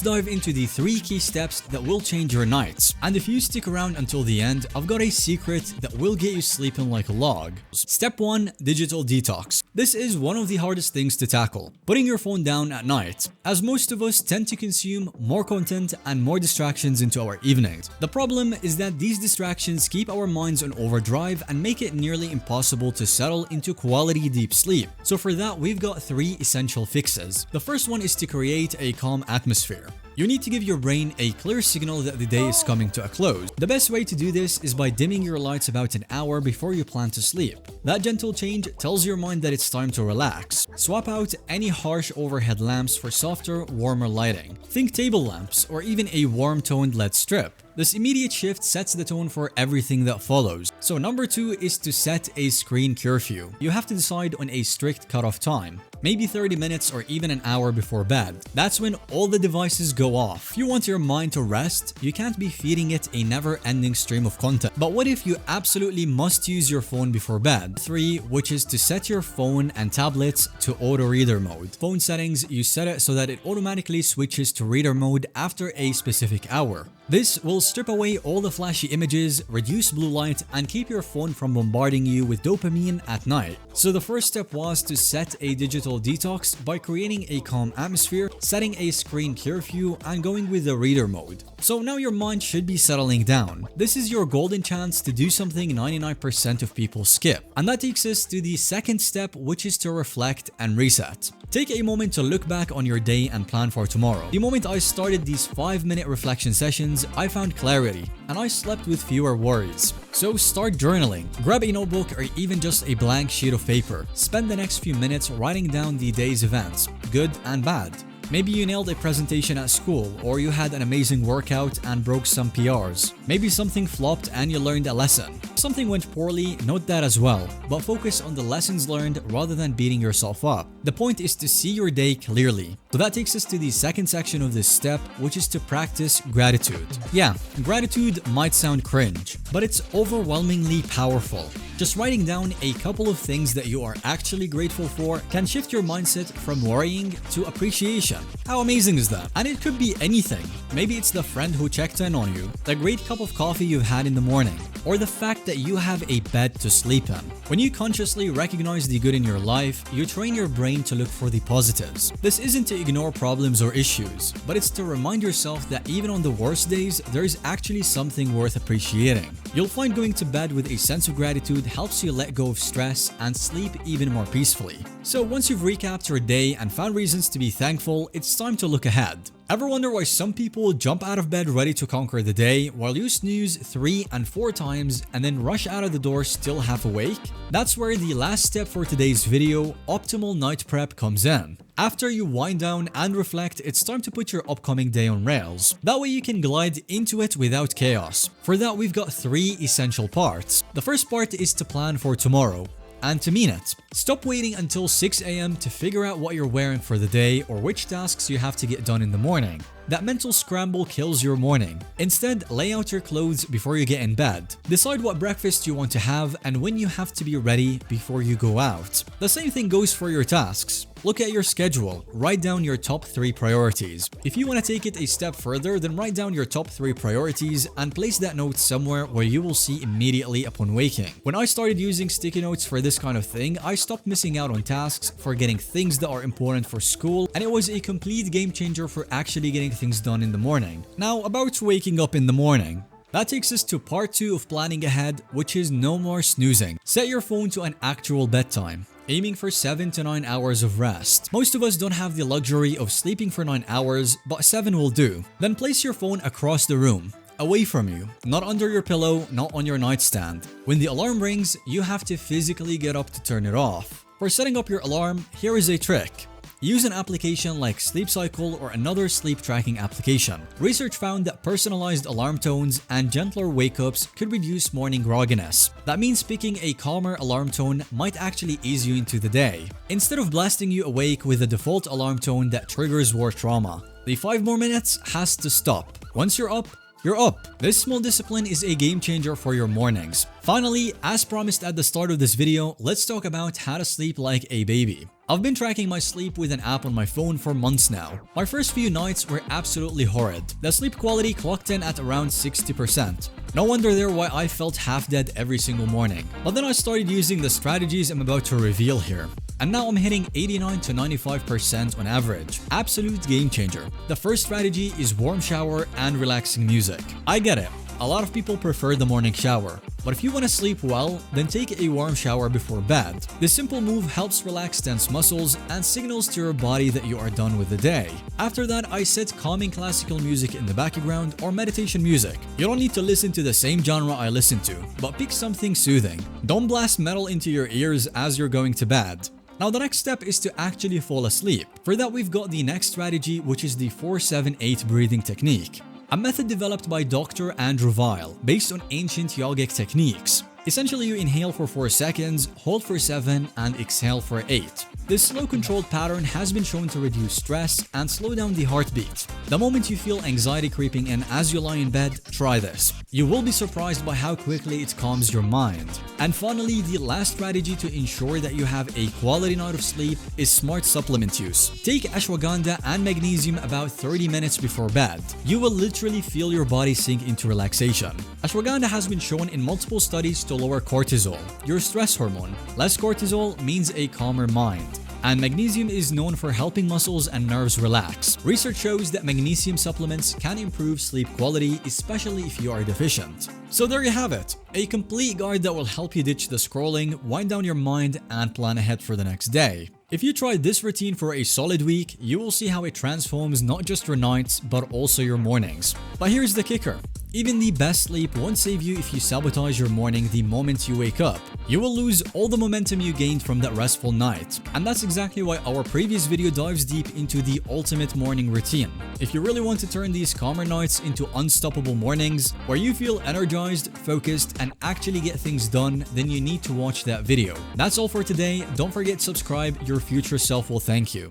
dive into the 3 key steps that will change your nights. And if you stick around until the end, I've got a secret that will get you sleeping like a log. Step 1. Digital detox. This is one of the hardest things to tackle, putting your phone down at night, as most of us tend to consume more content and more distractions into our evenings. The problem is that these distractions keep our minds on overdrive and make it nearly impossible to settle into quality deep sleep. So for that, we've got 3 essential fixes. The first one is to create a calm atmosphere. You need to give your brain a clear signal that the day is coming to a close. The best way to do this is by dimming your lights about an hour before you plan to sleep. That gentle change tells your mind that it's time to relax. Swap out any harsh overhead lamps for softer, warmer lighting. Think table lamps or even a warm-toned LED strip. This immediate shift sets the tone for everything that follows. So number 2 is to set a screen curfew. You have to decide on a strict cutoff time. Maybe 30 minutes or even an hour before bed. That's when all the devices go off. If you want your mind to rest, you can't be feeding it a never-ending stream of content. But what if you absolutely must use your phone before bed? 3, which is to set your phone and tablets to auto-reader mode. Phone settings, you set it so that it automatically switches to reader mode after a specific hour. This will strip away all the flashy images, reduce blue light, and keep your phone from bombarding you with dopamine at night. So the first step was to set a digital detox by creating a calm atmosphere, setting a screen curfew, and going with the reader mode. So now your mind should be settling down. This is your golden chance to do something 99% of people skip. And that takes us to the second step, which is to reflect and reset. Take a moment to look back on your day and plan for tomorrow. The moment I started these 5-minute reflection sessions, I found clarity and I slept with fewer worries. So start journaling. Grab a notebook or even just a blank sheet of paper. Spend the next few minutes writing down the day's events, good and bad. Maybe you nailed a presentation at school, or you had an amazing workout and broke some PRs. Maybe something flopped and you learned a lesson. If something went poorly, note that as well, but focus on the lessons learned rather than beating yourself up. The point is to see your day clearly. So that takes us to the second section of this step, which is to practice gratitude. Yeah, gratitude might sound cringe, but it's overwhelmingly powerful. Just writing down a couple of things that you are actually grateful for can shift your mindset from worrying to appreciation. How amazing is that? And it could be anything. Maybe it's the friend who checked in on you, the great cup of coffee you've had in the morning, or the fact that you have a bed to sleep in. When you consciously recognize the good in your life, you train your brain to look for the positives. This isn't to ignore problems or issues, but it's to remind yourself that even on the worst days, there is actually something worth appreciating. You'll find going to bed with a sense of gratitude helps you let go of stress and sleep even more peacefully. So once you've recapped your day and found reasons to be thankful, it's time to look ahead. Ever wonder why some people jump out of bed ready to conquer the day while you snooze 3 and 4 times and then rush out of the door still half awake? That's where the last step for today's video, optimal night prep, comes in. After you wind down and reflect, it's time to put your upcoming day on rails. That way you can glide into it without chaos. For that, we've got 3 essential parts. The first part is to plan for tomorrow. And to mean it. Stop waiting until 6 a.m. to figure out what you're wearing for the day or which tasks you have to get done in the morning. That mental scramble kills your morning. Instead, lay out your clothes before you get in bed. Decide what breakfast you want to have and when you have to be ready before you go out. The same thing goes for your tasks. Look at your schedule, write down your top 3 priorities. If you want to take it a step further, then write down your top 3 priorities and place that note somewhere where you will see immediately upon waking. When I started using sticky notes for this kind of thing, I stopped missing out on tasks, forgetting things that are important for school, and it was a complete game changer for actually getting things done in the morning. Now, about waking up in the morning. That takes us to part 2 of planning ahead, which is no more snoozing. Set your phone to an actual bedtime, aiming for 7 to 9 hours of rest. Most of us don't have the luxury of sleeping for 9 hours, but 7 will do. Then place your phone across the room, away from you, not under your pillow, not on your nightstand. When the alarm rings, you have to physically get up to turn it off. For setting up your alarm, here is a trick. Use an application like Sleep Cycle or another sleep tracking application. Research found that personalized alarm tones and gentler wake-ups could reduce morning grogginess. That means picking a calmer alarm tone might actually ease you into the day, instead of blasting you awake with the default alarm tone that triggers war trauma. The 5 more minutes has to stop. Once you're up, you're up. This small discipline is a game changer for your mornings. Finally, as promised at the start of this video, let's talk about how to sleep like a baby. I've been tracking my sleep with an app on my phone for months now. My first few nights were absolutely horrid. The sleep quality clocked in at around 60%. No wonder there why I felt half dead every single morning. But then I started using the strategies I'm about to reveal here. And now I'm hitting 89 to 95% on average. Absolute game changer. The first strategy is warm shower and relaxing music. I get it. A lot of people prefer the morning shower, but if you want to sleep well, then take a warm shower before bed. This simple move helps relax tense muscles and signals to your body that you are done with the day. After that, I set calming classical music in the background or meditation music. You don't need to listen to the same genre I listen to, but pick something soothing. Don't blast metal into your ears as you're going to bed. Now the next step is to actually fall asleep. For that, we've got the next strategy, which is the 4-7-8 breathing technique. A method developed by Dr. Andrew Weil based on ancient yogic techniques. Essentially, you inhale for 4 seconds, hold for 7, and exhale for 8. This slow controlled pattern has been shown to reduce stress and slow down the heartbeat. The moment you feel anxiety creeping in as you lie in bed, try this. You will be surprised by how quickly it calms your mind. And finally, the last strategy to ensure that you have a quality night of sleep is smart supplement use. Take ashwagandha and magnesium about 30 minutes before bed. You will literally feel your body sink into relaxation. Ashwagandha has been shown in multiple studies to lower cortisol, your stress hormone. Less cortisol means a calmer mind. And magnesium is known for helping muscles and nerves relax. Research shows that magnesium supplements can improve sleep quality, especially if you are deficient. So there you have it, a complete guide that will help you ditch the scrolling, wind down your mind, and plan ahead for the next day. If you try this routine for a solid week, you will see how it transforms not just your nights, but also your mornings. But here's the kicker. Even the best sleep won't save you if you sabotage your morning the moment you wake up. You will lose all the momentum you gained from that restful night. And that's exactly why our previous video dives deep into the ultimate morning routine. If you really want to turn these calmer nights into unstoppable mornings, where you feel energized, focused, and actually get things done, then you need to watch that video. That's all for today. Don't forget to subscribe. Your future self will thank you.